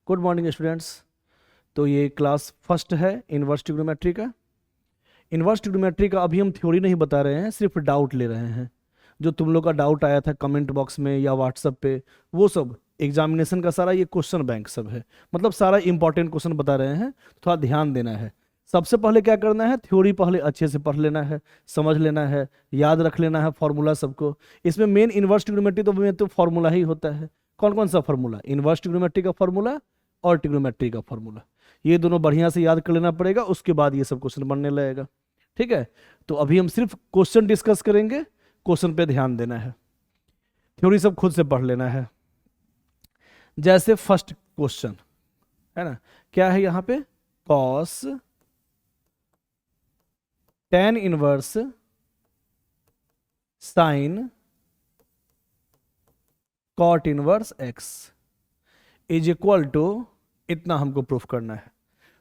Good morning students. तो ये class first है इन्वर्स ट्रिग्नोमेट्री का। इन्वर्स ट्रिग्नोमेट्री का अभी हम थ्योरी नहीं बता रहे हैं, सिर्फ डाउट ले रहे हैं। जो तुम लोग का डाउट आया था कमेंट बॉक्स में या व्हाट्सएप पे, वो सब एग्जामिनेशन का सारा ये क्वेश्चन बैंक सब है। मतलब सारा इंपॉर्टेंट क्वेश्चन बता रहे हैं, थोड़ा ध्यान देना है। सबसे पहले क्या करना है, थ्योरी पहले अच्छे से पढ़ लेना है, समझ लेना है, याद रख लेना है फॉर्मूला सबको। इसमें मेन इन्वर्स ट्रिग्नोमेट्री तो फॉर्मूला ही होता है। कौन कौन सा फॉर्मूला? इन्वर्स ट्रिग्नोमेट्री का फॉर्मूला और ट्रिग्नोमेट्री का फॉर्मूला। ये दोनों बढ़िया से याद कर लेना पड़ेगा, उसके बाद ये सब क्वेश्चन बनने लगेगा। ठीक है, तो अभी हम सिर्फ क्वेश्चन डिस्कस करेंगे, क्वेश्चन पे ध्यान देना है, थ्योरी सब खुद से पढ़ लेना है। जैसे फर्स्ट क्वेश्चन है ना, क्या है यहाँ पे? Cos tan inverse sine cot inverse x is equal to इतना हमको प्रूफ करना है।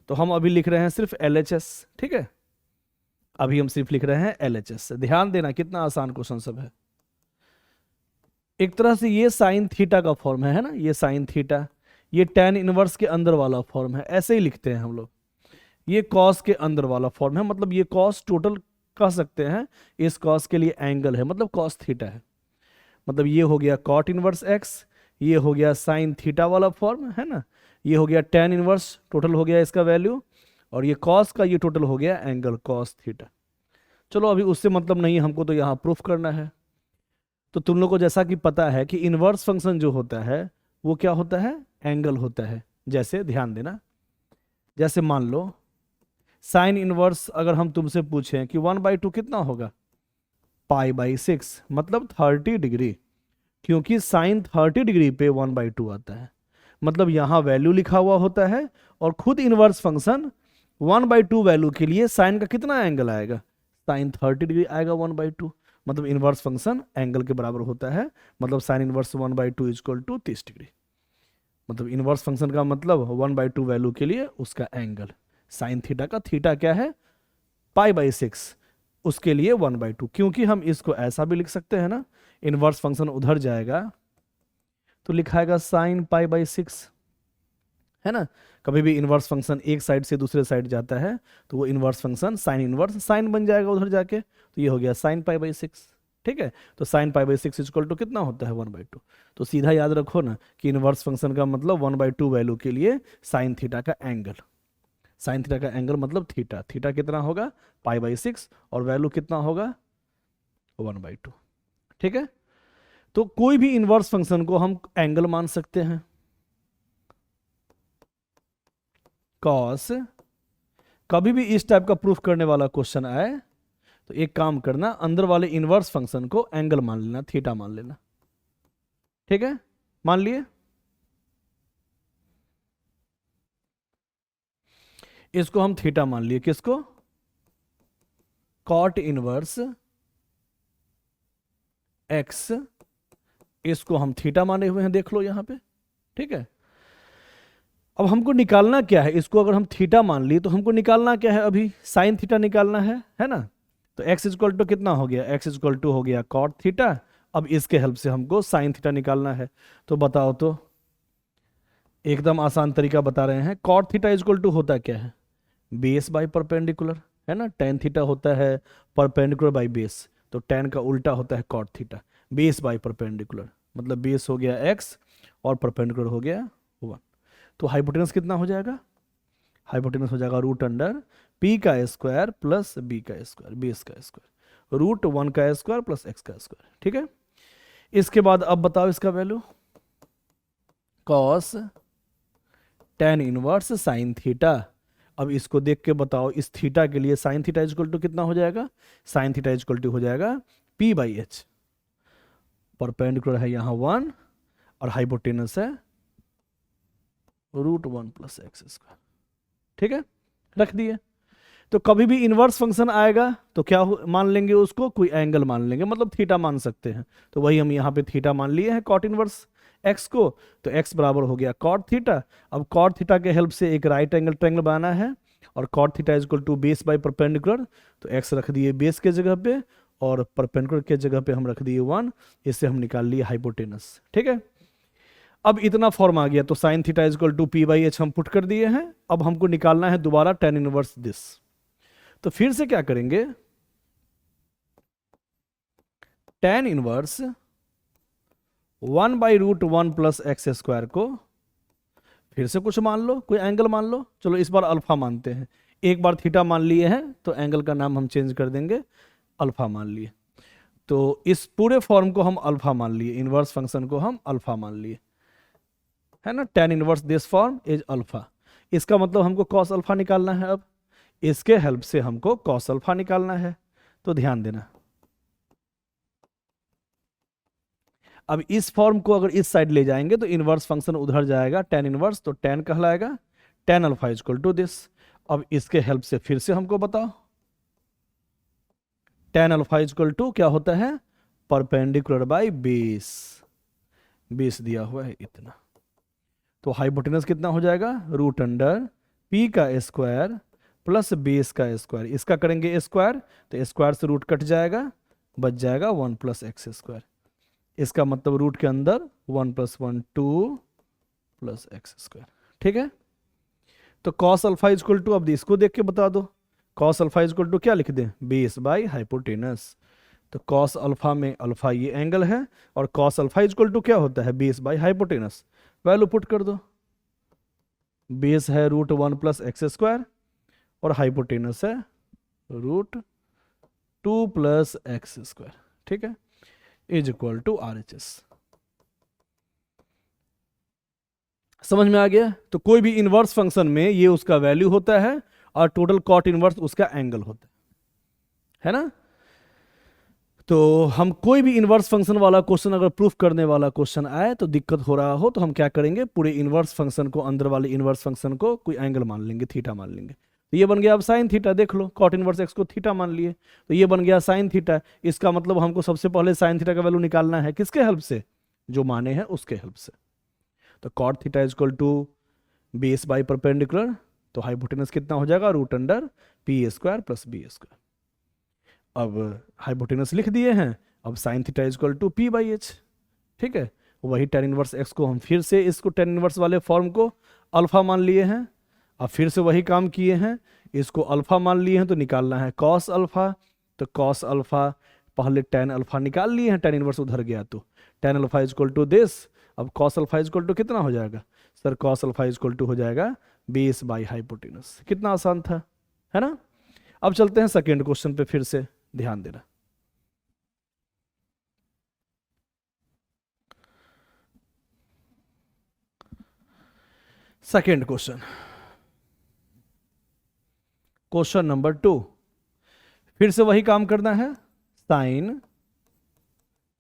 तो हम अभी लिख रहे हैं सिर्फ LHS। ठीक है, अभी हम सिर्फ लिख रहे हैं LHS। ध्यान देना कितना आसान क्वेश्चन सब है। एक तरह से ये साइन थीटा का फॉर्म है ना, ये साइन थीटा, ये tan इनवर्स के अंदर वाला फॉर्म है, ऐसे ही लिखते हैं हम लोग। ये कॉस के अंदर वाला फॉर्म है, मतलब ये कॉस टोटल कह सकते हैं, इस कॉस के लिए एंगल है, मतलब कॉस थीटा है। मतलब ये हो गया कॉट इनवर्स x, ये हो गया साइन थीटा वाला फॉर्म है ना, ये हो गया tan इनवर्स, टोटल हो गया इसका वैल्यू, और ये कॉस का ये टोटल हो गया एंगल कॉस थीटा। चलो अभी उससे मतलब नहीं, हमको तो यहाँ प्रूफ करना है। तो तुम लोग को जैसा कि पता है कि इनवर्स फंक्शन जो होता है वो क्या होता है? एंगल होता है। जैसे ध्यान देना, जैसे मान लो साइन इनवर्स अगर हम तुमसे पूछें कि 1/2 कितना होगा? π/6, मतलब 30 डिग्री, क्योंकि साइन 30 डिग्री पे 1/2 आता है। मतलब यहाँ वैल्यू लिखा हुआ होता है, और खुद इनवर्स फंक्शन 1/2 वैल्यू के लिए साइन का कितना एंगल आएगा? साइन 30 डिग्री आएगा 1/2। मतलब इनवर्स फंक्शन एंगल के बराबर होता है, मतलब sine inverse 1/2 equal to 30 degree. मतलब इनवर्स फंक्शन का मतलब 1/2 वैल्यू के लिए उसका एंगल। साइन थीटा का थीटा क्या है? π/6, उसके लिए 1/2। क्योंकि हम इसको ऐसा भी लिख सकते हैं ना, इनवर्स फंक्शन उधर जाएगा तो लिखाएगा साइन π/6, है ना। कभी भी इनवर्स फंक्शन एक साइड से दूसरे साइड जाता है तो वो inverse function sine inverse sine बन जाएगा उधर जाके, तो ये हो गया साइन π/6। ठीक है, तो साइन π/6 इक्वल टू कितना होता है? 1/2। तो सीधा याद रखो ना कि इनवर्स फंक्शन का मतलब 1/2 वैल्यू के लिए साइन थीटा का एंगल। साइन थीटा का एंगल मतलब थीटा, थीटा कितना होगा? π/6, और वैल्यू कितना होगा? 1/2। ठीक है, तो कोई भी इनवर्स फंक्शन को हम एंगल मान सकते हैं। कॉस, कभी भी इस टाइप का प्रूफ करने वाला क्वेश्चन आए तो एक काम करना, अंदर वाले इनवर्स फंक्शन को एंगल मान लेना, थीटा मान लेना। ठीक है, मान लिए। इसको हम थीटा मान लिए, किसको? कॉट इनवर्स एक्स, इसको हम थीटा माने हुए हैं, देख लो यहां पे। ठीक है, अब हमको निकालना क्या है? इसको अगर हम थीटा मान ली तो हमको निकालना क्या है? अभी साइन थीटा निकालना है ना। तो x इक्वल टू कितना हो गया? x इक्वल टू हो गया कॉट थीटा। अब इसके हेल्प से हमको साइन थीटा निकालना है। तो बताओ तो, एकदम आसान तरीका बता रहे हैं। कॉट थीटा इक्वल टू होता क्या है? बेस बाय परपेंडिकुलर, है ना। टेन थीटा होता है परपेंडिकुलर बाय बेस, तो टेन का उल्टा होता है cot theta. Base by perpendicular मतलब बेस हो गया x और परपेंडिकुलर हो गया 1। तो हाइपोटेनस कितना हो जाएगा? हाइपोटेनस हो जाएगा √अंडर p का स्क्वायर प्लस b का स्क्वायर, बेस का स्क्वायर, √1 का स्क्वायर प्लस x का स्क्वायर। ठीक है, इसके बाद अब बताओ इसका value. Cos tan inverse sine theta. अब इसको देख के बताओ, इस थीटा के लिए साइन थीटा इक्वल टू कितना हो जाएगा? साइन थीटा इक्वल टू हो जाएगा p/h। परपेंडिकुलर है यहाँ 1 और हाइपोटेनस है √1 प्लस x स्क्वायर। ठीक है, रख दिए। तो कभी भी इनवर्स फंक्शन आएगा तो क्या मान लेंगे? उसको कोई एंगल मान लेंगे, मतलब थीटा मान सकते हैं। तो वही हम यहाँ पे थीटा मान लिए हैं कॉट इनवर्स x को, तो x बराबर हो गया कॉट थीटा। अब कॉट थीटा के हेल्प से एक राइट एंगल ट्रायंगल बनाना है, और cot theta equal to base by perpendicular, तो x रख दिए बेस के जगह पे और परपेंडिकुलर के जगह पे हम रख दिए 1। इससे हम निकाल लिए हाइपोटेनस। ठीक है, अब इतना फॉर्म आ गया तो sine theta is equal to P by H हम पुट कर दिए हैं। अब हमको निकालना है दोबारा टेन इनवर्स दिस। तो फिर से क्या करेंगे, tan inverse 1/√1 plus x square को फिर से कुछ मान लो, कोई एंगल मान लो। चलो इस बार अल्फा मानते हैं, एक बार थीटा मान लिए हैं तो एंगल का नाम हम चेंज कर देंगे, अल्फा मान लिए। तो इस पूरे फॉर्म को हम अल्फा मान लिए, इनवर्स फंक्शन को हम अल्फा मान लिए, है ना। Tan inverse this form is alpha. इसका मतलब हमको कॉस अल्फा निकालना है। अब इसके हेल्प से हमको कॉस अल्फा निकालना है। तो ध्यान देना, अब इस फॉर्म को अगर इस साइड ले जाएंगे तो इनवर्स फंक्शन उधर जाएगा, टेन इनवर्स, तो टेन कहलाएगा, tan alpha is equal to this. अब इसके हेल्प से फिर से हमको बताओ, tan alpha is equal to क्या होता है, परपेंडिकुलर बाई बेस। बेस दिया हुआ है इतना, तो हाइपोटेनस कितना हो जाएगा, रूट अंडर पी का स्क्वायर प्लस बेस का स्क्वायर। इसका करेंगे स्क्वायर तो स्क्वायर से रूट कट जाएगा, बच जाएगा 1 प्लस एक्स स्क्वायर। इसका मतलब रूट के अंदर 1 + 1 2 प्लस एक्स स्क्वायर। ठीक है, तो cos alpha is equal to, अब इसको देख के बता दो, cos alpha is equal to क्या लिख दें, बेस बाई हाइपोटेनस। तो कॉस अल्फा में अल्फा ये एंगल है, और cos alpha is equal to क्या होता है, base by hypotenuse. Value put कर दो, बेस है √1 प्लस एक्स स्क्वायर और हाइपोटेनस है √2 प्लस एक्स स्क्वायर। ठीक है, इज इक्वल टू RHS। समझ में आ गया। तो कोई भी इनवर्स फंक्शन में ये उसका वैल्यू होता है और टोटल कॉट इनवर्स उसका एंगल होता है ना। तो हम कोई भी इनवर्स फंक्शन वाला क्वेश्चन अगर प्रूफ करने वाला क्वेश्चन आए तो दिक्कत हो रहा हो तो हम क्या करेंगे, पूरे इनवर्स फंक्शन को, अंदर वाले इनवर्स फंक्शन को कोई एंगल मान लेंगे, थीटा मान लेंगे। तो ये बन गया अब साइन थीटा, देख लो कॉट इनवर्स एक्स को थीटा मान लिए तो ये बन गया साइन थीटा। इसका मतलब हमको सबसे पहले साइन थीटा का वैल्यू निकालना है, किसके हेल्प से, जो माने हैं उसके हेल्प से। तो cot theta is equal to base by perpendicular, तो हाइपोटेनस कितना हो जाएगा, root under P square plus B square. अब हाइपोटेनस लिख दिए हैं, अब sine theta is equal to P by H. ठीक है, वही टेन इनवर्स एक्स को हम फिर से इसको टेन इनवर्स वाले फॉर्म को अल्फा मान लिए हैं। अब फिर से वही काम किए हैं, इसको अल्फा मान लिए हैं तो निकालना है कॉस अल्फा। तो कॉस अल्फा पहले टेन अल्फा निकाल लिए हैं, टेन इनवर्स उधर गया तो tan alpha is equal to this. अब cos alpha is equal to कितना हो जाएगा sir, cos alpha is equal to हो जाएगा बेस बाई हाइपोटेनस। कितना आसान था, है ना। अब चलते हैं सेकेंड क्वेश्चन पे, फिर से ध्यान देना। सेकेंड क्वेश्चन, क्वेश्चन नंबर 2, फिर से वही काम करना है, sine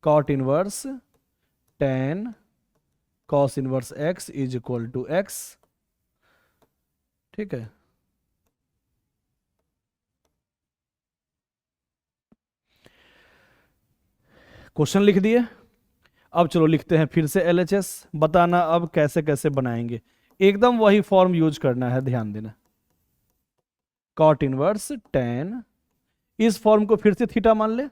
cot inverse tan cos inverse x is equal to x. ठीक है, क्वेश्चन लिख दिए। अब चलो लिखते हैं फिर से LHS, बताना अब कैसे कैसे बनाएंगे। एकदम वही फॉर्म यूज करना है, ध्यान देना। कॉट इनवर्स टेन, इस फॉर्म को फिर से थीटा मान ले।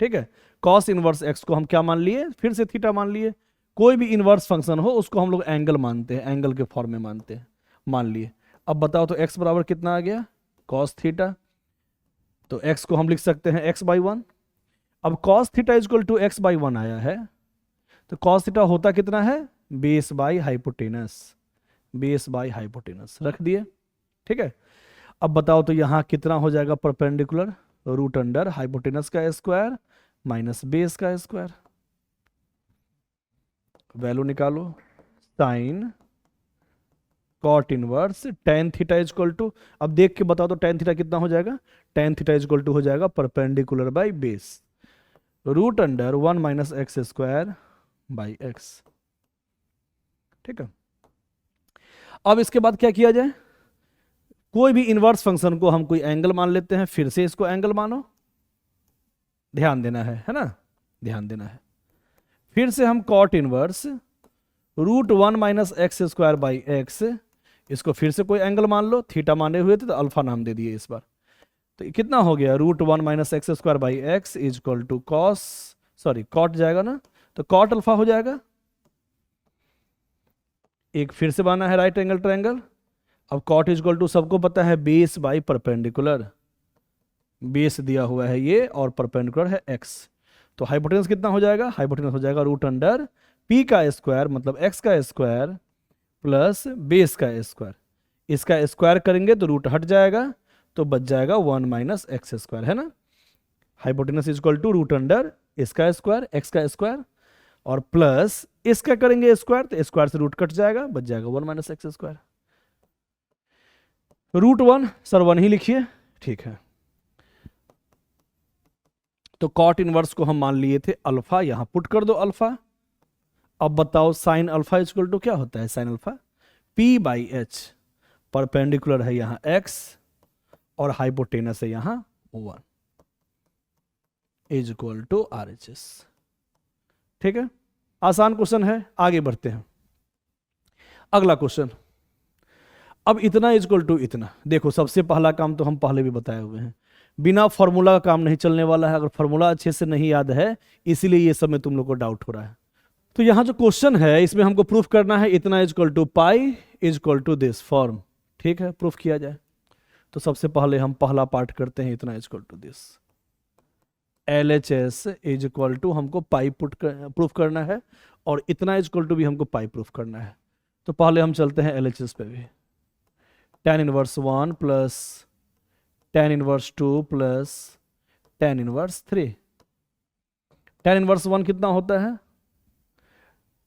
ठीक है, कॉस इनवर्स एक्स को हम क्या मान लिए, फिर से थीटा मान लिए। कोई भी इनवर्स फंक्शन हो उसको हम लोग एंगल मानते हैं, एंगल के फॉर्म में मानते हैं, मान लिए। अब बताओ तो x बराबर कितना आ गया, कॉस थीटा। तो x को हम लिख सकते हैं x/1। अब cos theta is equal to x/1 आया है, तो कॉस थीटा होता कितना है, base by hypotenuse. Base by hypotenuse रख दिए। ठीक है, अब बताओ तो यहां कितना हो जाएगा, परपेंडिकुलर रूट अंडर हाइपोटेनस का स्क्वायर माइनस बेस का स्क्वायर। वैल्यू निकालो, sine cot inverse tan theta is equal to, अब देख के बताओ तो टेन थीटा कितना हो जाएगा, tan theta is equal to हो जाएगा perpendicular by base root under 1 minus x square by x. ठीक है, अब इसके बाद क्या किया जाए, कोई भी इनवर्स फंक्शन को हम कोई एंगल मान लेते हैं, फिर से इसको एंगल मानो, ध्यान देना है ना, ध्यान देना है। फिर से हम cot inverse √1 minus x square by x, इसको फिर से कोई एंगल मान लो, थीटा माने हुए थे तो अल्फा नाम दे दिए इस बार। तो कितना हो गया, √1 minus x square by x is equal to cos, sorry cot जाएगा ना, तो कॉट अल्फा हो जाएगा। एक फिर से बना है राइट एंगल ट्रायंगल। अब कॉट इजक्वल टू सबको पता है बेस बाई परपेंडिकुलर, बेस दिया हुआ है ये और परपेंडिकुलर है एक्स। तो हाइपोटेनस कितना हो जाएगा, हाइपोटेनस हो जाएगा रूट अंडर पी का स्क्वायर मतलब एक्स का स्क्वायर प्लस बेस का स्क्वायर। इसका स्क्वायर करेंगे तो रूट हट जाएगा, तो बच जाएगा 1 माइनस एक्स स्क्वायर, है ना। Hypotenuse is equal to root under इसका स्क्वायर एक्स का स्क्वायर और प्लस इसका करेंगे स्क्वायर, तो स्क्वायर से रूट कट जाएगा, बच जाएगा 1 minus x square. Root 1 sir 1 ही लिखिए, ठीक है। तो कॉट इनवर्स को हम मान लिए थे अल्फा, यहां पुट कर दो अल्फा। अब बताओ साइन अल्फा इक्वल टू क्या होता है, sine alpha P by H, perpendicular है यहां एक्स और हाइपोटेनस है यहां 1 is equal to R H S. ठीक है, आसान क्वेश्चन है, आगे बढ़ते हैं। अगला क्वेश्चन, अब इतना इज इक्वल टू इतना। देखो सबसे पहला काम तो हम पहले भी बताए हुए हैं, बिना फॉर्मूला का काम नहीं चलने वाला है। अगर फॉर्मूला अच्छे से नहीं याद है इसीलिए ये सब में तुम लोग को डाउट हो रहा है। तो यहां जो क्वेश्चन है इसमें हमको प्रूफ करना है इतना is equal to pi is equal to this form. ठीक है, प्रूफ किया जाए। तो सबसे पहले हम पहला पार्ट करते हैं, इतना is equal to this L H S is equal to हमको पाई प्रूफ करना है और इतना इज इक्वल टू भी हमको पाई प्रूफ करना है। तो पहले हम चलते हैं एल एच एस पे भी। tan inverse 1 plus tan inverse 2 plus tan inverse 3। tan inverse 1 कितना होता है,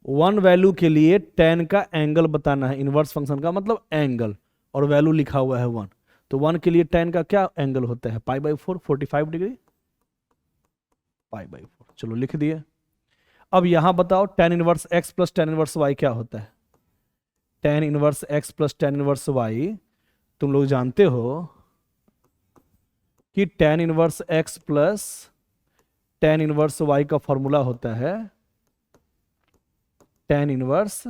1 वैल्यू के लिए tan का एंगल बताना है, इनवर्स फंक्शन का मतलब एंगल, और वैल्यू लिखा हुआ है 1। तो 1 के लिए tan का क्या एंगल होता है, pi by 4, 45 degree, pi by 4। चलो लिख दिए। अब यहां बताओ tan inverse x plus tan inverse y क्या होता है। tan inverse x plus tan inverse y तुम लोग जानते हो कि tan inverse x plus tan inverse y का फॉर्मूला होता है tan inverse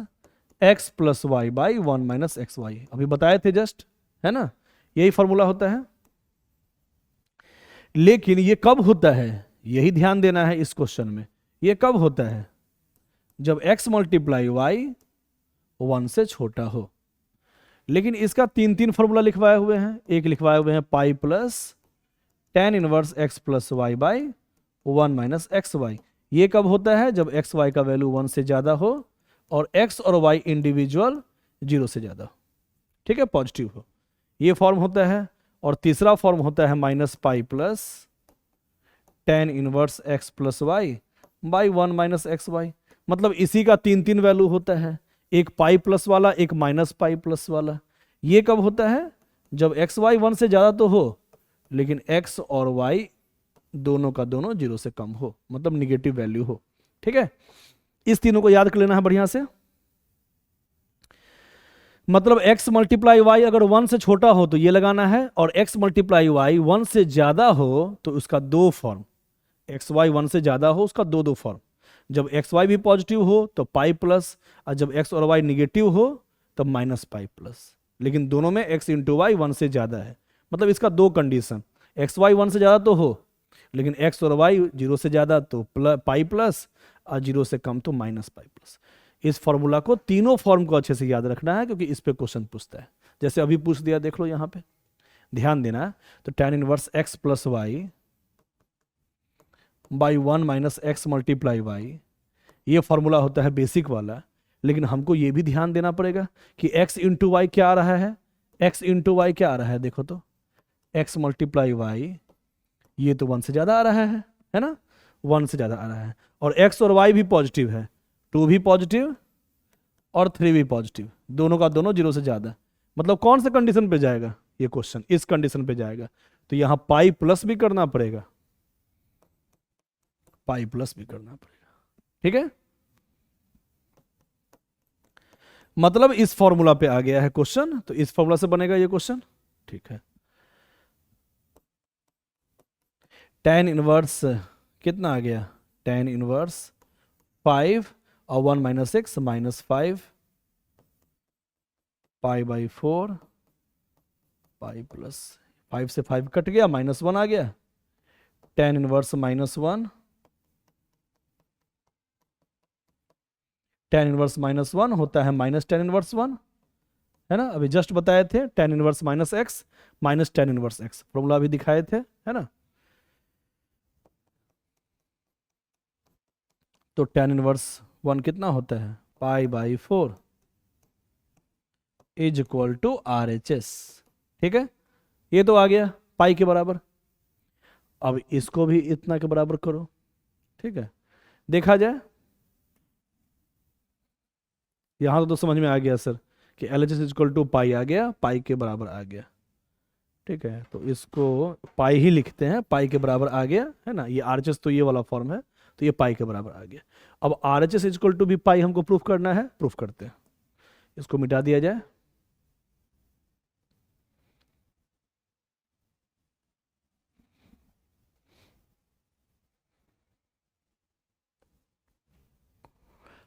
x plus y by 1 minus x y. अभी बताए थे जस्ट, है ना, यही फॉर्मूला होता है। लेकिन ये कब होता है, यही ध्यान देना है इस क्वेश्चन में। ये कब होता है, जब x मल्टीप्लाई वाई 1 से छोटा हो। लेकिन इसका 3 फॉर्मूला लिखवाए हुए हैं। एक लिखवाए हुए हैं pi plus tan inverse x plus y by 1 minus x y. ये कब होता है, जब एक्स वाई का वैल्यू 1 से ज़्यादा हो और x और y इंडिविजुअल 0 से ज़्यादा हो। ठीक है, पॉजिटिव हो, ये फॉर्म होता है। और तीसरा फॉर्म होता है minus pi plus tan inverse x plus y by 1 minus x y. मतलब इसी का 3 वैल्यू होता है, एक पाई प्लस वाला एक माइनस पाई प्लस वाला। ये कब होता है, जब एक्स वाई 1 से ज़्यादा तो हो लेकिन x और y दोनों का दोनों 0 से कम हो, मतलब निगेटिव वैल्यू हो। ठीक है, इस तीनों को याद कर लेना है बढ़िया से। मतलब x मल्टीप्लाई वाई अगर 1 से छोटा हो तो ये लगाना है, और x मल्टीप्लाई वाई 1 से ज्यादा हो तो उसका 2 फॉर्म, एक्स वाई 1 से ज्यादा हो उसका 2 फॉर्म। जब एक्स वाई भी पॉजिटिव हो तो पाई प्लस, और जब x और y निगेटिव हो तब माइनस पाई प्लस। लेकिन दोनों में x इंटू वाई 1 से ज्यादा है, मतलब इसका 2 कंडीशन, एक्स वाई 1 से ज्यादा तो हो लेकिन x और y 0 से ज्यादा तो पाई प्लस, और 0 से कम तो माइनस पाई प्लस। इस फॉर्मूला को, तीनों फॉर्म को अच्छे से याद रखना है क्योंकि इस पे क्वेश्चन पूछता है। जैसे अभी पूछ दिया, देख लो यहाँ पे, ध्यान देना। तो tan inverse x plus y by 1 minus x multiply y, ये फॉर्मूला होता है बेसिक वाला। लेकिन हमको ये भी ध्यान देना पड़ेगा कि x इंटू वाई क्या आ रहा है, x इंटू वाई क्या आ रहा है, देखो तो x मल्टीप्लाई वाई, ये तो 1 से ज़्यादा आ रहा है ना, 1 से ज़्यादा आ रहा है। और x और y भी पॉजिटिव है, 2 भी पॉजिटिव और 3 भी पॉजिटिव, दोनों का दोनों 0 से ज़्यादा। मतलब कौन से कंडीशन पे जाएगा ये क्वेश्चन, इस कंडीशन पे जाएगा। तो यहाँ पाई प्लस भी करना पड़ेगा, पाई प्लस भी करना पड़ेगा। ठीक है, मतलब इस फॉर्मूला पे आ गया है क्वेश्चन, तो इस फॉर्मूला से बनेगा ये क्वेश्चन। ठीक है, tan इनवर्स कितना आ गया, tan इनवर्स 5 और 1 minus x minus 5 pi by 4 pi plus 5 से 5 कट गया, माइनस 1 आ गया। tan inverse minus 1, tan inverse -1 होता है -tan इनवर्स 1, है ना, अभी जस्ट बताए थे tan inverse -x minus tan inverse x, formula अभी दिखाए थे, है ना। तो tan इनवर्स 1 कितना होता है, π/4 इज इक्वल टू RHS, ठीक है, ये तो आ गया पाई के बराबर। अब इसको भी इतना के बराबर करो, ठीक है, देखा जाए। यहां तो समझ में आ गया सर कि LHS इक्वल टू पाई आ गया, पाई के बराबर आ गया, ठीक है, तो इसको पाई ही लिखते हैं, पाई के बराबर आ गया, है ना, ये RHS तो ये वाला फॉर्म है, तो ये पाई के बराबर आ गया। अब RHS इक्वल टू भी पाई हमको प्रूफ करना है, प्रूफ करते हैं, इसको मिटा दिया जाए।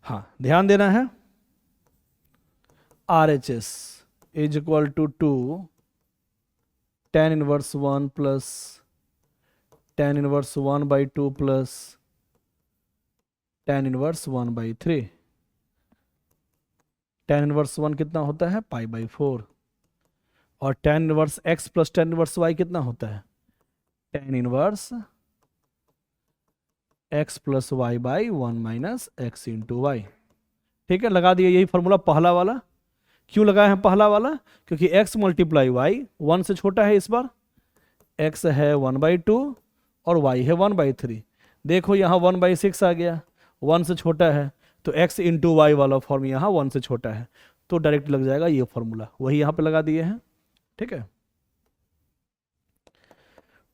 हाँ, ध्यान देना है, RHS is equal to tan inverse 1 plus tan inverse 1/2 plus tan inverse 1/3। tan inverse 1 कितना होता है, π/4, और tan inverse x plus tan inverse y कितना होता है, tan inverse x plus y/1 minus x into y, ठीक है, लगा दिया, यही फॉर्मूला पहला वाला। क्यों लगाए हैं पहला वाला, क्योंकि x मल्टीप्लाई वाई 1 से छोटा है, इस बार x है 1/2 और y है 1/3। देखो यहाँ 1/6 आ गया, 1 से छोटा है, तो x इंटू वाई वाला फॉर्म यहाँ 1 से छोटा है, तो डायरेक्ट लग जाएगा ये फॉर्मूला, वही यहाँ पे लगा दिए हैं, ठीक है।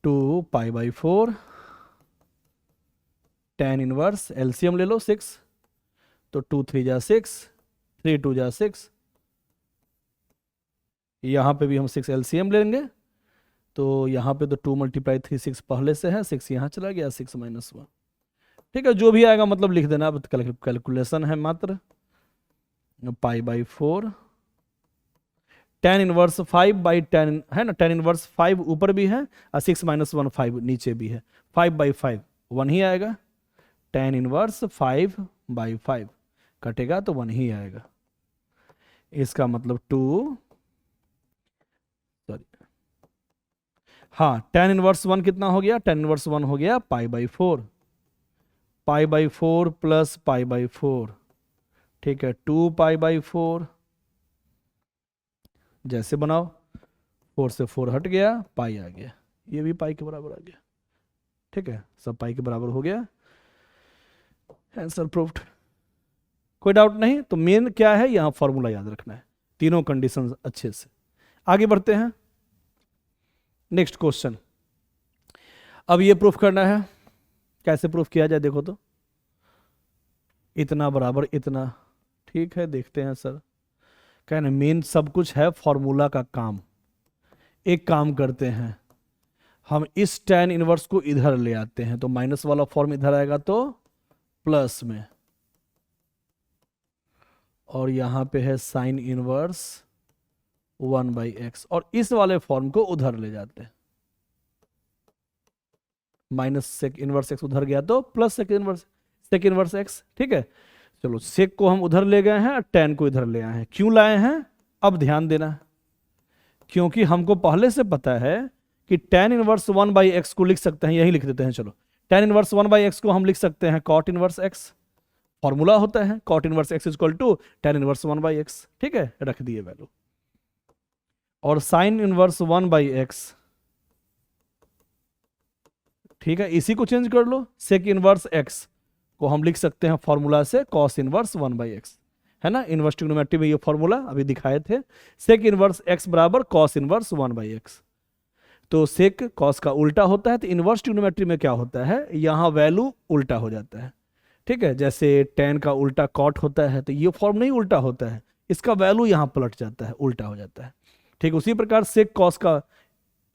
2π/4 tan इनवर्स, एलसीएम ले लो 6, तो 2 3 जा 6, 3 2 जा 6, यहाँ पे भी हम 6 एलसीएम लेंगे, तो यहाँ पे तो 2 × 3 6 पहले से है, 6 यहाँ चला गया, 6 - 1, ठीक है, जो भी आएगा मतलब लिख देना, अब कैलकुलेशन है मात्र। π/4 tan इनवर्स 5/10 है ना, tan इनवर्स 5 ऊपर भी है और 6 - 1 5 नीचे भी है, 5/5 1 ही आएगा, tan इनवर्स 5/5 कटेगा तो 1 ही आएगा, इसका मतलब 2, सॉरी, हाँ, tan इनवर्स 1 कितना हो गया, tan इनवर्स 1 हो गया π/4, π/4 प्लस π/4, ठीक है, 2π/4, जैसे बनाओ, 4 से 4 हट गया, पाई आ गया, ये भी पाई के बराबर आ गया, ठीक है, सब पाई के बराबर हो गया, आंसर प्रूव्ड। कोई डाउट नहीं, तो मेन क्या है, यहां फॉर्मूला याद रखना है, तीनों कंडीशंस अच्छे से। आगे बढ़ते हैं, नेक्स्ट क्वेश्चन। अब ये प्रूफ करना है, कैसे प्रूफ किया जाए, देखो तो, इतना बराबर इतना, ठीक है, देखते हैं सर, कहना मेन सब कुछ है फॉर्मूला का काम। एक काम करते हैं, हम इस tan इनवर्स को इधर ले आते हैं, तो माइनस वाला फॉर्म इधर आएगा तो प्लस में, और यहां पे है साइन इनवर्स 1/x, और इस वाले फॉर्म को उधर ले जाते हैं, माइनस सेक इनवर्स x उधर गया तो प्लस सेक इनवर्स x, ठीक है। चलो, सेक को हम उधर ले गए हैं और tan को इधर ले आए हैं, क्यों लाए हैं, अब ध्यान देना, क्योंकि हमको पहले से पता है कि tan इनवर्स 1/x को लिख सकते हैं, यही लिख देते हैं, चलो, tan इनवर्स 1/x को हम लिख सकते हैं cot इनवर्स x, फॉर्मूला होता है cot inverse x equal to tan inverse 1/x, ठीक है, रख दिए वैल्यू, और sin इनवर्स 1/x, ठीक है, इसी को चेंज कर लो, sec इनवर्स x को हम लिख सकते हैं फॉर्मूला से cos इनवर्स 1/x, है ना, इनवर्स ट्रिग्नोमेट्री में ये फॉर्मूला अभी दिखाए थे, sec इनवर्स x बराबर cos इनवर्स 1/x, तो sec cos का उल्टा होता है, तो इनवर्स ट्रिग्नोमेट्री में क्या होता है, यहां वैल्यू उल्टा हो जाता है, ठीक है, जैसे tan का उल्टा cot होता है, तो ये फॉर्म नहीं उल्टा होता है, इसका वैल्यू यहां पलट जाता है, उल्टा हो जाता है, ठीक, उसी प्रकार sec cos का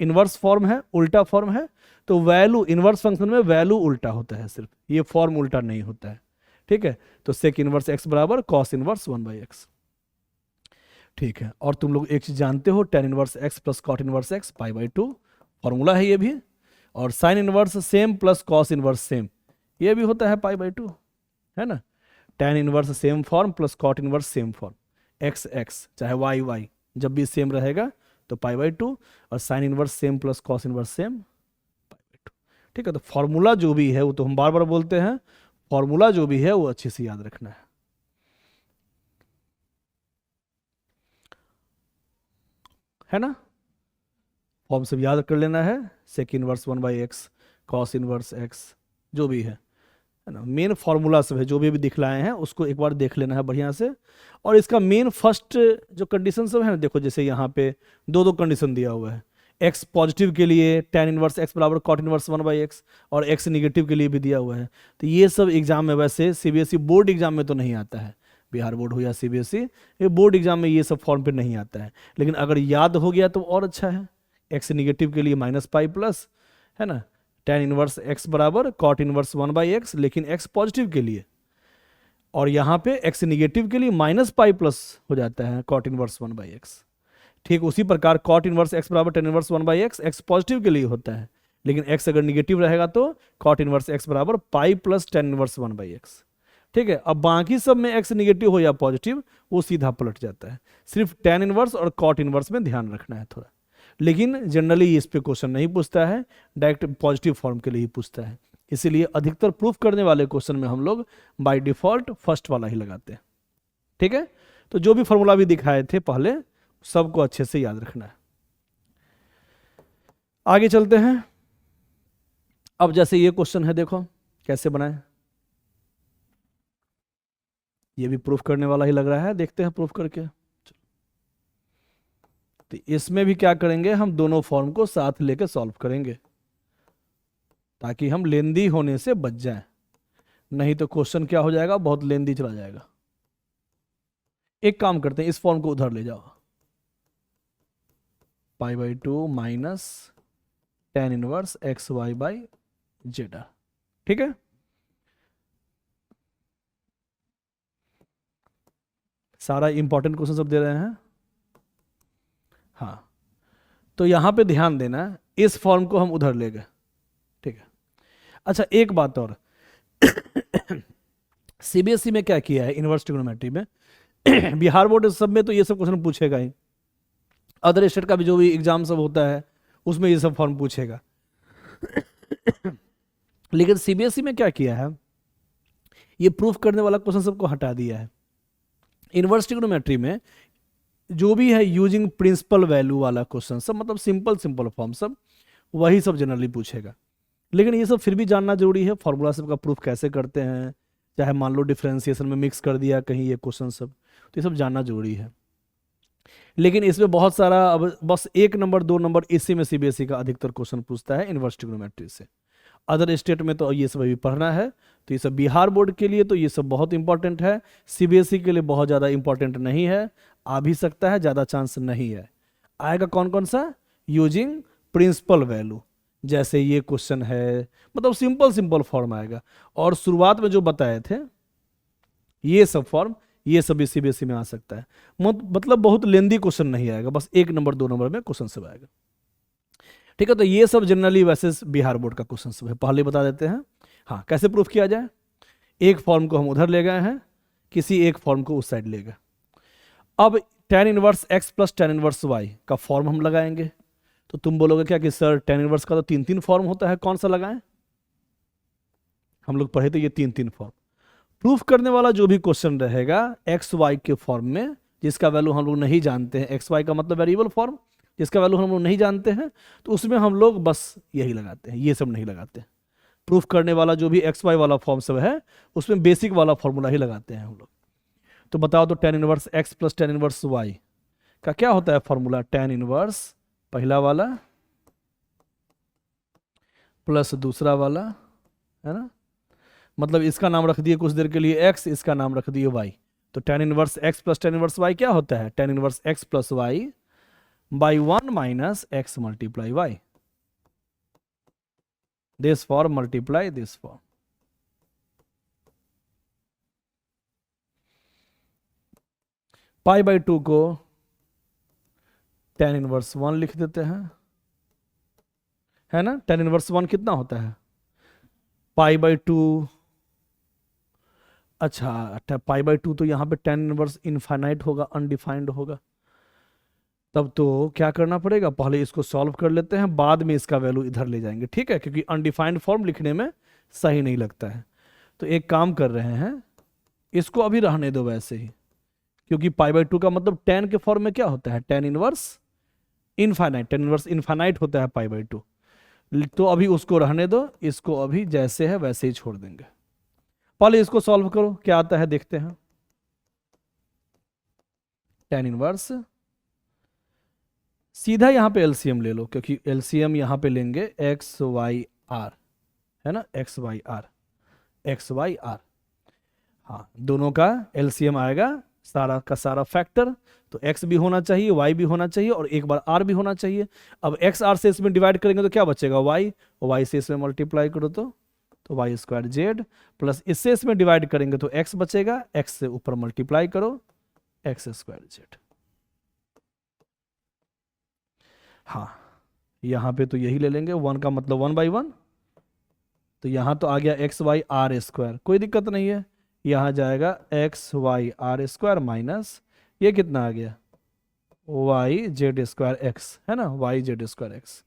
इनवर्स फॉर्म है, उल्टा फॉर्म है, तो वैल्यू इनवर्स फंक्शन में वैल्यू उल्टा होता है, सिर्फ ये फॉर्म उल्टा नहीं होता है, ठीक है, तो sec इनवर्स x बराबर cos इनवर्स 1/x, ठीक है। और तुम लोग एक चीज जानते हो, tan inverse x plus cot inverse x π/2 formula है ये भी, और sin inverse same plus cos inverse same, ये भी होता है π/2, है ना, tan inverse same form plus cot inverse same form, x x चाहे वाई वाई जब भी सेम रहेगा तो पाई बाई टू, और sine inverse same plus cos inverse same pi by two. ठीक है, तो फॉर्मूला जो भी है वो तो हम बार बार बोलते हैं, फॉर्मूला जो भी है वो अच्छे से याद रखना है ना। फॉर्म सब याद कर लेना है, sec inverse 1/x, cos inverse x, जो भी है ना, मेन फॉर्मूला सब है, जो भी दिखलाए हैं उसको एक बार देख लेना है बढ़िया से। और इसका मेन फर्स्ट जो कंडीशन सब है ना, देखो जैसे यहाँ पे दो दो कंडीशन दिया हुआ है, x पॉजिटिव के लिए tan इनवर्स x बराबर cot इनवर्स 1/x, और x निगेटिव के लिए भी दिया हुआ है। तो ये सब एग्जाम में, वैसे सीबीएसई बोर्ड एग्जाम में तो नहीं आता है, बिहार बोर्ड हो या सीबीएसई, ये बोर्ड एग्जाम में ये सब फॉर्म पे नहीं आता है, लेकिन अगर याद हो गया तो और अच्छा है। x निगेटिव के लिए माइनस पाई प्लस, है ना, tan इनवर्स x बराबर cot इनवर्स 1/x, लेकिन x पॉजिटिव के लिए, और यहाँ पे x निगेटिव के लिए माइनस पाई प्लस हो जाता है cot इनवर्स 1/x। ठीक उसी प्रकार cot इनवर्स x बराबर tan inverse 1/x, x positive के लिए होता है, लेकिन x अगर निगेटिव रहेगा तो cot इनवर्स x बराबर पाई प्लस tan इनवर्स 1/x। ठीक है, अब बाकी सब में x निगेटिव हो या पॉजिटिव वो सीधा पलट जाता है, सिर्फ tan इनवर्स और cot इनवर्स में ध्यान रखना है थोड़ा। लेकिन जनरली इस पे क्वेश्चन नहीं पूछता है, डायरेक्ट पॉजिटिव फॉर्म के लिए ही पूछता है, इसीलिए अधिकतर प्रूफ करने वाले क्वेश्चन में हम लोग बाय डिफॉल्ट फर्स्ट वाला ही लगाते हैं। ठीक है, तो जो भी फॉर्मूला भी दिखाए थे पहले सबको अच्छे से याद रखना है। आगे चलते हैं। अब जैसे ये क्वेश्चन है, देखो कैसे बनाए, ये भी प्रूफ करने वाला ही लग रहा है, देखते हैं प्रूफ करके। तो इसमें भी क्या करेंगे, हम दोनों फॉर्म को साथ लेकर सॉल्व करेंगे ताकि हम लेंदी होने से बच जाएं, नहीं तो क्वेश्चन क्या हो जाएगा, बहुत लेंदी चला जाएगा। एक काम करते हैं, इस फॉर्म को उधर ले जाओ, pi by two minus tan inverse x y by z. ठीक है, सारा इंपॉर्टेंट क्वेश्चन सब दे रहे हैं। हाँ, तो यहां पे ध्यान देना, इस फॉर्म को हम उधर ले गए। ठीक है, अच्छा एक बात और, सीबीएसई में क्या किया है इनवर्स ट्रिग्नोमेट्री में, बिहार बोर्ड सब में तो ये सब क्वेश्चन पूछेगा ही, अदर स्टेट का भी जो भी एग्जाम सब होता है उसमें ये सब फॉर्म पूछेगा। लेकिन सीबीएसई में क्या किया है, ये प्रूफ करने वाला क्वेश्चन सबको हटा दिया है। इनवर्स ट्रिग्नोमेट्री में जो भी है यूजिंग प्रिंसिपल वैल्यू वाला क्वेश्चन सब, मतलब सिंपल सिंपल फॉर्म सब, वही सब जनरली पूछेगा। लेकिन ये सब फिर भी जानना जरूरी है, फॉर्मूला सब का प्रूफ कैसे करते हैं, चाहे मान लो डिफरेंशिएशन में मिक्स कर दिया कहीं ये क्वेश्चन सब, तो ये सब जानना जरूरी है। लेकिन इसमें बहुत सारा, अब बस 1 नंबर 2 नंबर इसी में सीबीएसई का अधिकतर क्वेश्चन पूछता है इनवर्स ट्रिग्नोमेट्री से। अदर स्टेट में तो ये सब अभी पढ़ना है, तो ये सब बिहार बोर्ड के लिए तो ये सब बहुत इंपॉर्टेंट है, सीबीएसई के लिए बहुत ज़्यादा इंपॉर्टेंट नहीं है, आ भी सकता है, ज़्यादा चांस नहीं है। आएगा कौन कौन सा, यूजिंग प्रिंसिपल वैल्यू, जैसे ये क्वेश्चन है, मतलब सिंपल सिंपल फॉर्म आएगा। और शुरुआत में जो बताए थे ये सब फॉर्म, ये सब सीबीएसई में आ सकता है, मतलब बहुत लेंदी क्वेश्चन नहीं आएगा, बस 1 नंबर 2 नंबर में क्वेश्चन सब आएगा। ठीक है, तो ये सब जनरली वैसे बिहार बोर्ड का क्वेश्चन सब है, पहले बता देते हैं। हाँ, कैसे प्रूफ किया जाए, एक फॉर्म को हम उधर ले गए हैं, किसी एक फॉर्म को उस साइड ले गए। अब tan inverse x plus tan inverse y का फॉर्म हम लगाएंगे, तो तुम बोलोगे क्या कि सर tan इनवर्स का तो 3 फॉर्म होता है, कौन सा लगाएं, हम लोग पढ़े थे ये 3 फॉर्म। प्रूफ करने वाला जो भी क्वेश्चन रहेगा एक्स वाई के फॉर्म में, जिसका वैल्यू हम लोग नहीं जानते हैं, एक्स वाई का मतलब वेरिएबल फॉर्म, जिसका वैल्यू हम लोग नहीं जानते हैं, तो उसमें हम लोग बस यही लगाते हैं, ये सब नहीं लगाते। प्रूफ करने वाला जो भी एक्स वाई वाला फॉर्म सब है उसमें बेसिक वाला फॉर्मूला ही लगाते हैं हम लोग। तो बताओ तो tan inverse x plus tan inverse y का क्या होता है फॉर्मूला, tan इनवर्स पहला वाला प्लस दूसरा वाला, है ना, मतलब इसका नाम रख दिए कुछ देर के लिए x, इसका नाम रख दिए y, तो tan inverse x plus tan inverse y क्या होता है, tan inverse x plus y by 1 minus x multiply y, this form multiply this form. Pi by 2 को tan इनवर्स 1 लिख देते हैं, है ना, tan इनवर्स 1 कितना होता है, पाई बाई 2 अच्छा पाई बाई टू तो यहाँ पे टेन इनवर्स इनफाइनाइट होगा, अनडिफाइंड होगा। तब तो क्या करना पड़ेगा, पहले इसको सॉल्व कर लेते हैं, बाद में इसका वैल्यू इधर ले जाएंगे, ठीक है, क्योंकि अनडिफाइंड फॉर्म लिखने में सही नहीं लगता है। तो एक काम कर रहे हैं, इसको अभी रहने दो वैसे ही, क्योंकि पाई बाई टू का मतलब टेन के फॉर्म में क्या होता है, tan inverse infinite, tan inverse infinite होता है पाई बाई टू। तो अभी उसको रहने दो, इसको अभी जैसे है वैसे ही छोड़ देंगे। पहले इसको सॉल्व करो, क्या आता है देखते हैं। टेन इनवर्स, सीधा यहां पे एलसीएम ले लो, क्योंकि एलसीएम यहां पे लेंगे एक्स वाई आर, है ना, x y R, x y R. हाँ, दोनों का एलसीएम आएगा, सारा का सारा फैक्टर। तो x भी होना चाहिए, y भी होना चाहिए, और एक बार r भी होना चाहिए। अब x r से इसमें डिवाइड करेंगे तो क्या बचेगा, y, और y से इसमें मल्टीप्लाई करो तो वाई स्क्वायर जेड, प्लस इससे इसमें डिवाइड करेंगे तो x बचेगा, x से ऊपर मल्टीप्लाई करो, एक्स स्क्वायर जेड। हाँ, यहाँ पे तो यही ले लेंगे, वन का मतलब वन बाई वन, तो यहाँ तो आ गया एक्स वाई आर स्क्वायर, कोई दिक्कत नहीं है। यहाँ जाएगा x y R square minus ये कितना आ गया, वाई जेड स्क्वायर एक्स, है ना, y z square x.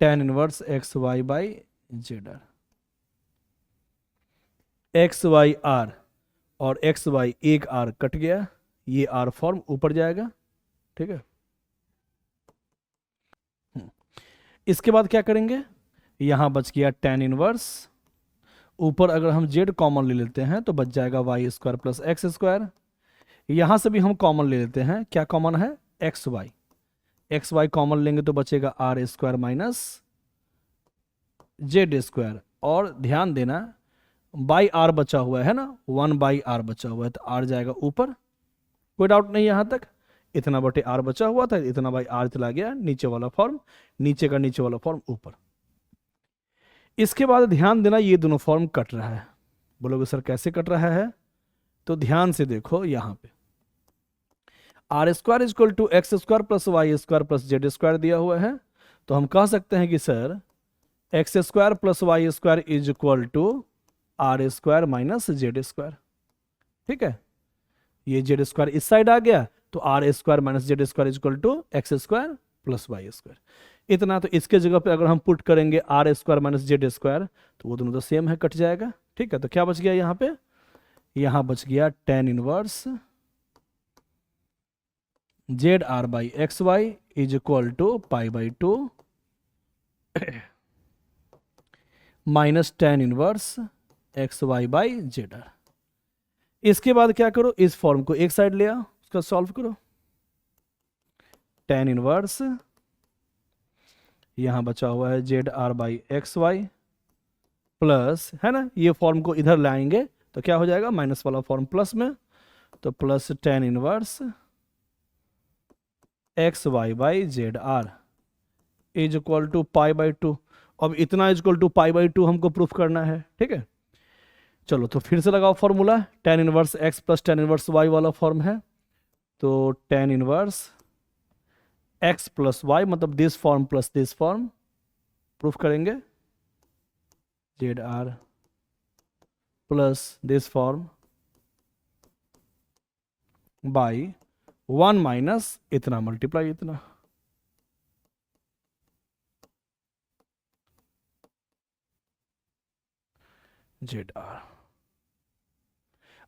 Tan inverse x y by Z R, x y R और एक्स वाई, एक आर कट गया, ये आर फॉर्म ऊपर जाएगा, ठीक है। इसके बाद क्या करेंगे, यहां बच गया टेन इनवर्स, ऊपर अगर हम जेड कॉमन ले लेते हैं तो बच जाएगा y square plus x square. यहां से भी हम कॉमन ले लेते हैं, क्या कॉमन है, एक्स वाई कॉमन लेंगे तो बचेगा R square minus z square, और ध्यान देना बाई आर बचा हुआ है ना, वन बाई आर बचा हुआ है, तो आर जाएगा ऊपर, कोई डाउट नहीं यहां तक। इतना बटे आर बचा हुआ था, इतना बाई आर चला गया नीचे वाला फॉर्म, नीचे का नीचे वाला फॉर्म ऊपर। इसके बाद ध्यान देना, ये दोनों फॉर्म कट रहा है। बोलोगे सर कैसे कट रहा है, तो ध्यान से देखो, यहां पे r square is equal to x square plus y square plus z square दिया हुआ है, तो हम कह सकते हैं कि sir x square plus y square is equal to r square minus z square, ठीक है। ये जेड स्क्वायर इस साइड आ गया, तो r square minus z square is equal to x square plus y square. इतना, तो इसके जगह पे अगर हम पुट करेंगे r square minus z square, तो वो दोनों तो सेम है, कट जाएगा, ठीक है। तो क्या बच गया यहाँ पे, यहाँ बच गया tan inverse z r by x y is equal to pi by two minus tan inverse x y by Z r. इसके बाद क्या करो, इस फॉर्म को एक साइड ले आओ, उसका सॉल्व करो, टेन इनवर्स, यहां बचा हुआ है z r by x y plus, है ना, ये फॉर्म को इधर लाएंगे तो क्या हो जाएगा, माइनस वाला फॉर्म प्लस में, तो plus tan inverse x y by Z are is equal to pi by two. अब इतना is equal to pi by two हमको प्रूफ करना है, ठीक है। चलो तो फिर से लगाओ formula, tan inverse x plus tan inverse y वाला फॉर्म है, तो tan inverse x plus y मतलब this form plus this form, proof करेंगे zero plus this form by one minus इतना मल्टीप्लाई इतना, जेड आर।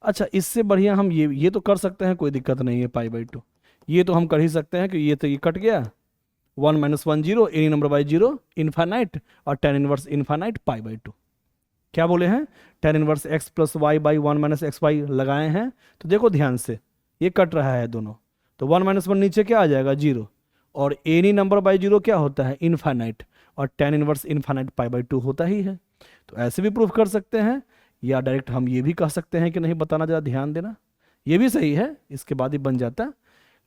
अच्छा, इससे बढ़िया हम ये तो कर सकते हैं, कोई दिक्कत नहीं है, पाई बाई टू ये तो हम कर ही सकते हैं कि ये तो ये कट गया, one minus one zero, any number by zero infinite, और tan inverse infinite pi by two. क्या बोले हैं, tan inverse x plus y by one minus x y लगाए हैं, तो देखो ध्यान से ये कट रहा है दोनों, तो वन माइनस वन नीचे क्या आ जाएगा, जीरो, और एनी नंबर बाई जीरो क्या होता है, इन्फानाइट, और tan inverse infinite pi by to होता ही है। तो ऐसे भी प्रूफ कर सकते हैं, या डायरेक्ट हम ये भी कह सकते हैं कि नहीं बताना, ज़रा ध्यान देना, ये भी सही है, इसके बाद ही बन जाता।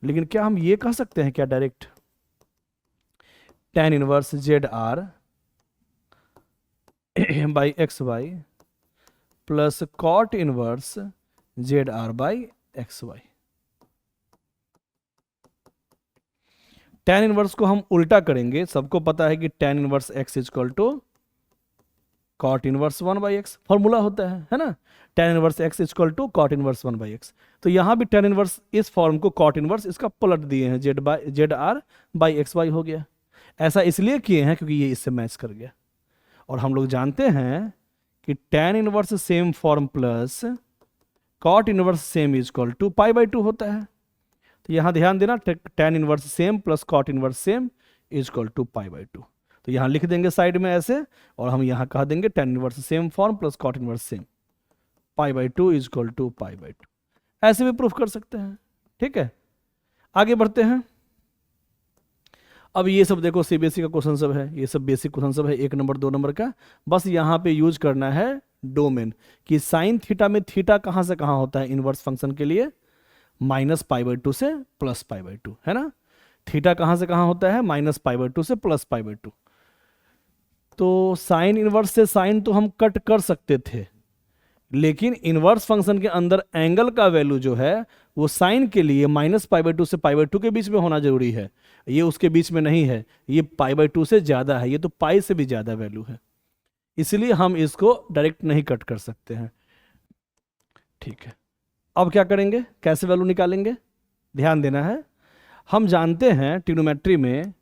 लेकिन क्या हम ये कह सकते हैं क्या direct, tan inverse z r by x y plus cot inverse z r by x y. tan inverse को हम उल्टा करेंगे, सबको पता है कि tan inverse x is equal to cot inverse 1/x formula होता है ना। tan inverse x is equal to cot inverse 1/x। तो यहाँ भी tan इनवर्स इस फॉर्म को cot इनवर्स इसका पलट दिए हैं, ZR/XY हो गया। ऐसा इसलिए किए हैं क्योंकि ये इससे मैच कर गया। और हम लोग जानते हैं कि tan inverse same form plus cot inverse same is equal to π/2 होता है। तो यहाँ ध्यान देना, tan inverse same plus cot inverse same is equal to π/2। तो यहाँ लिख देंगे साइड में ऐसे, और हम यहाँ कह देंगे tan inverse same form plus cot inverse same π/2 is equal to π/2। ऐसे भी प्रूफ कर सकते हैं। ठीक है, आगे बढ़ते हैं। अब ये सब देखो सीबीएसई का क्वेश्चन सब है, ये सब बेसिक क्वेश्चन सब है, 1 नंबर 2 नंबर का। बस यहाँ पे यूज करना है डोमेन कि साइन थीटा में थीटा कहाँ से कहाँ होता है इनवर्स फंक्शन के लिए, -π/2 से +π/2 है ना। थीटा कहाँ से कहाँ होता है, -π/2 से +π/2। तो साइन इनवर्स से साइन तो हम कट कर सकते थे, लेकिन इनवर्स फंक्शन के अंदर एंगल का वैल्यू जो है वो साइन के लिए -π/2 से π/2 के बीच में होना जरूरी है। ये उसके बीच में नहीं है, ये π/2 से ज़्यादा है, ये तो पाई से भी ज़्यादा वैल्यू है, इसलिए हम इसको डायरेक्ट नहीं कट कर सकते हैं। ठीक है, अब क्या करेंगे, कैसे वैल्यू निकालेंगे, ध्यान देना है। हम जानते हैं ट्रिग्नोमेट्री में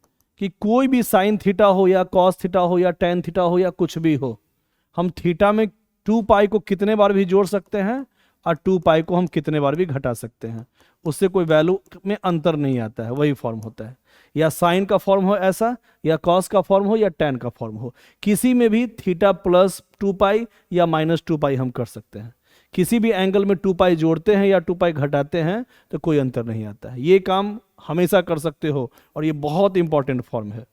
कि कोई भी साइन थीटा हो या कॉस थीटा हो या टेन थीटा हो या कुछ भी हो, हम थीटा में 2π को कितने बार भी जोड़ सकते हैं और 2π को हम कितने बार भी घटा सकते हैं, उससे कोई वैल्यू में अंतर नहीं आता है, वही फॉर्म होता है। या साइन का फॉर्म हो ऐसा, या कॉस का फॉर्म हो, या टेन का फॉर्म हो, किसी में भी थीटा प्लस 2π या -2π हम कर सकते हैं। किसी भी एंगल में 2π जोड़ते हैं या 2π घटाते हैं तो कोई अंतर नहीं आता है। ये काम हमेशा कर सकते हो, और ये बहुत इंपॉर्टेंट फॉर्म है।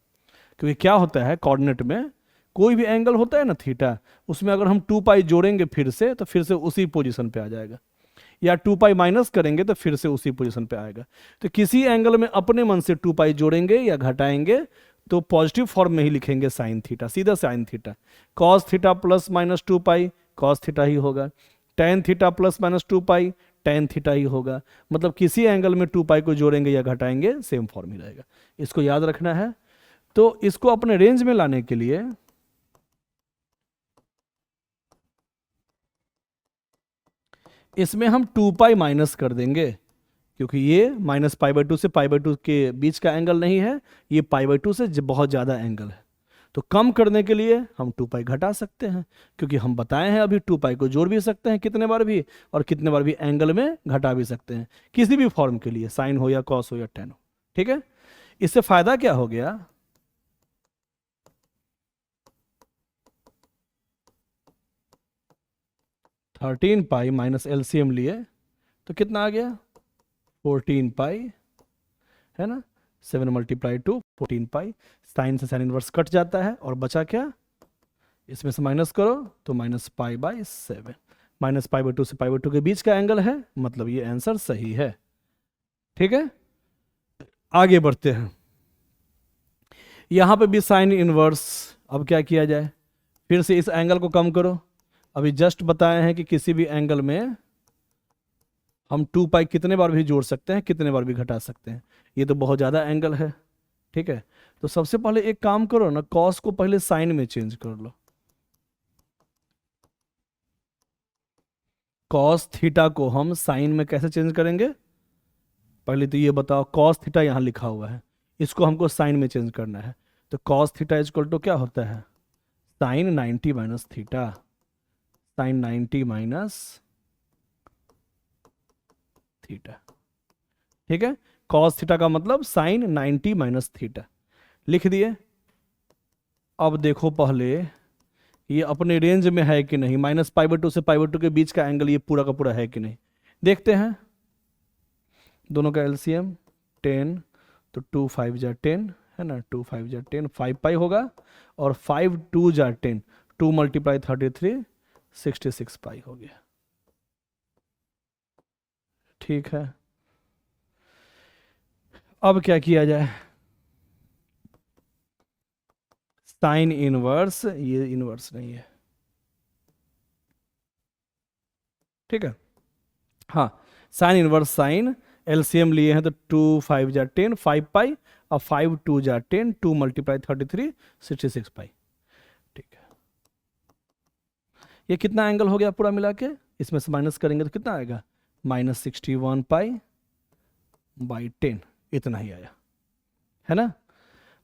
क्योंकि क्या होता है, कोऑर्डिनेट में कोई भी एंगल होता है ना थीटा, उसमें अगर हम 2π जोड़ेंगे फिर से, तो फिर से उसी पोजीशन पे आ जाएगा, या 2π माइनस करेंगे तो फिर से उसी पोजीशन पे आएगा। तो किसी एंगल में अपने मन से 2π जोड़ेंगे या घटाएंगे तो पॉजिटिव फॉर्म में ही लिखेंगे साइन थीटा, सीधा sine theta. Cos theta plus -2π cos theta ही होगा, tan theta plus -2π tan theta ही होगा। मतलब किसी एंगल में 2π को जोड़ेंगे या घटाएंगे सेम फॉर्म ही रहेगा, इसको याद रखना है। तो इसको अपने रेंज में लाने के लिए इसमें हम 2π माइनस कर देंगे, क्योंकि ये -π/2 से π/2 के बीच का एंगल नहीं है, ये π/2 से बहुत ज़्यादा एंगल है। तो कम करने के लिए हम 2π घटा सकते हैं, क्योंकि हम बताए हैं अभी 2π को जोड़ भी सकते हैं कितने बार भी, और कितने बार भी एंगल में घटा भी सकते हैं, किसी भी फॉर्म के लिए, साइन हो या कॉस हो या टेन हो। ठीक है, इससे फायदा क्या हो गया, (13π माइनस LCM लिए तो कितना आ गया 14π है ना, 7 × 2 14π। साइन से साइन इनवर्स कट जाता है और बचा क्या, इसमें से माइनस करो तो -π/7, -π/2 से π/2 के बीच का एंगल है, मतलब ये आंसर सही है। ठीक है, आगे बढ़ते हैं। यहां पे भी साइन इनवर्स, अब क्या किया जाए, फिर से इस एंगल को कम करो। अभी जस्ट बताए हैं कि किसी भी एंगल में हम 2π कितने बार भी जोड़ सकते हैं, कितने बार भी घटा सकते हैं, ये तो बहुत ज़्यादा एंगल है। ठीक है, तो सबसे पहले एक काम करो ना, कॉस को पहले साइन में चेंज कर लो। कॉस थीटा को हम साइन में कैसे चेंज करेंगे, पहले तो ये बताओ। कॉस थीटा यहाँ लिखा हुआ है, इसको हमको साइन में चेंज करना है। तो कॉस थीटा इक्वल टू क्या होता है, sine 90 minus theta, sine 90 minus theta. ठीक है, कॉस थीटा का मतलब साइन 90 माइनस थीटा लिख दिए। अब देखो पहले ये अपने रेंज में है कि नहीं, -π/2 से π/2 के बीच का एंगल ये पूरा का पूरा है कि नहीं, देखते हैं। दोनों का LCM 10, तो 2 5 जा 10 है ना, 2 5 जा 10, 5π होगा, और 5 2 जा 10, 2 × 33 66π हो गया। ठीक है, अब क्या किया जाए, साइन इनवर्स, ये इनवर्स नहीं है। ठीक है, हाँ, साइन इनवर्स साइन, LCM लिए हैं तो 2 5 जा 10, 5π अब 5 2 जा 10, 2 मल्टीप्लाई 33, 66 पाई। ठीक है, ये कितना एंगल हो गया पूरा मिला के, इसमें से माइनस करेंगे तो कितना आएगा, -61 पाई बाई 10, इतना ही आया, है ना।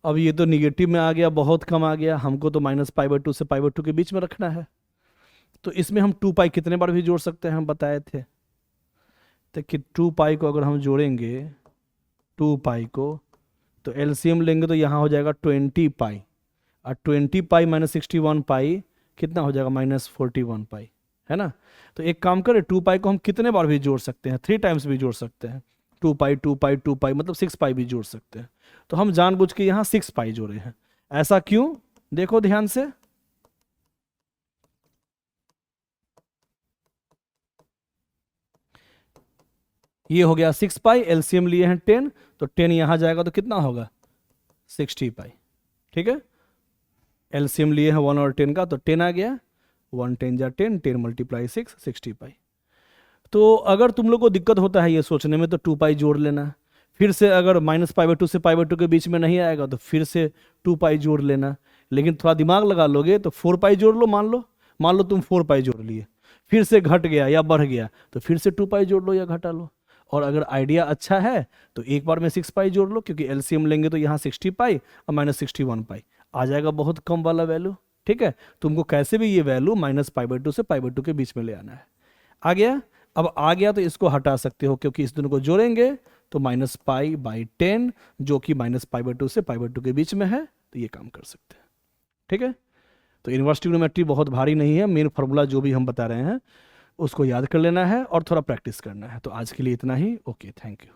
अब ये तो निगेटिव में आ गया, बहुत कम आ गया, हमको तो -π/2 से π/2 के बीच में रखना है। तो इसमें हम 2 पाई कितने बार भी जोड़ सकते हैं, हम बताए थे तो कि 2 पाई को अगर हम जोड़ेंगे 2 पाई को, तो एलसीएम लेंगे तो यहाँ हो जाएगा 20 पाई, और 20 पाई -61 पाई कितना हो जाएगा, -41 पाई, है ना। तो एक काम करें, 2 पाई को हम कितने बार भी जोड़ सकते हैं, 3 टाइम्स भी जोड़ सकते हैं, 2 पाई 2 पाई 2 पाई मतलब 6 पाई भी जोड़ सकते हैं। तो हम जानबूझ के यहाँ 6 पाई जोड़े हैं। ऐसा क्यों, देखो ध्यान से, ये हो गया 6 पाई, एलसीएम लिए हैं 10, तो 10 यहाँ जाएगा तो कितना होगा, 60 पाई। ठीक है, एलसीएम लिए हैं 1 और 10 का, तो 10 आ गया, 1 10 जा 10, 10 मल्टीप्लाई 6, 60 पाई। तो अगर तुम लोग को दिक्कत होता है ये सोचने में, तो 2 पाई जोड़ लेना। फिर से अगर -π/2 से π/2 के बीच में नहीं आएगा तो फिर से 2 पाई जोड़ लेना। लेकिन थोड़ा दिमाग लगा लोगे तो 4 पाई जोड़ लो, मान लो तुम 4 पाई जोड़ लिए, फिर से घट गया या बढ़ गया तो फिर से 2 पाई जोड़ लो या घटा लो। और अगर आइडिया अच्छा है तो एक बार में 6 पाई जोड़ लो, क्योंकि एलसीएम लेंगे तो यहाँ 60 पाई और -61 पाई आ जाएगा, बहुत कम वाला वैल्यू। ठीक है, तुमको कैसे भी ये वैल्यू -π/2 से π/2 के बीच में ले आना है। आ गया, अब आ गया तो इसको हटा सकते हो, क्योंकि इस दोनों को जोड़ेंगे तो -π/10 जो कि -π/2 से π/2 के बीच में है, तो ये काम कर सकते हैं। ठीक है, तो इनवर्स ट्रिग्नोमेट्री बहुत भारी नहीं है, मेन फार्मूला जो भी हम बता रहे हैं उसको याद कर लेना है और थोड़ा प्रैक्टिस करना है। तो आज के लिए इतना ही, ओके, थैंक यू।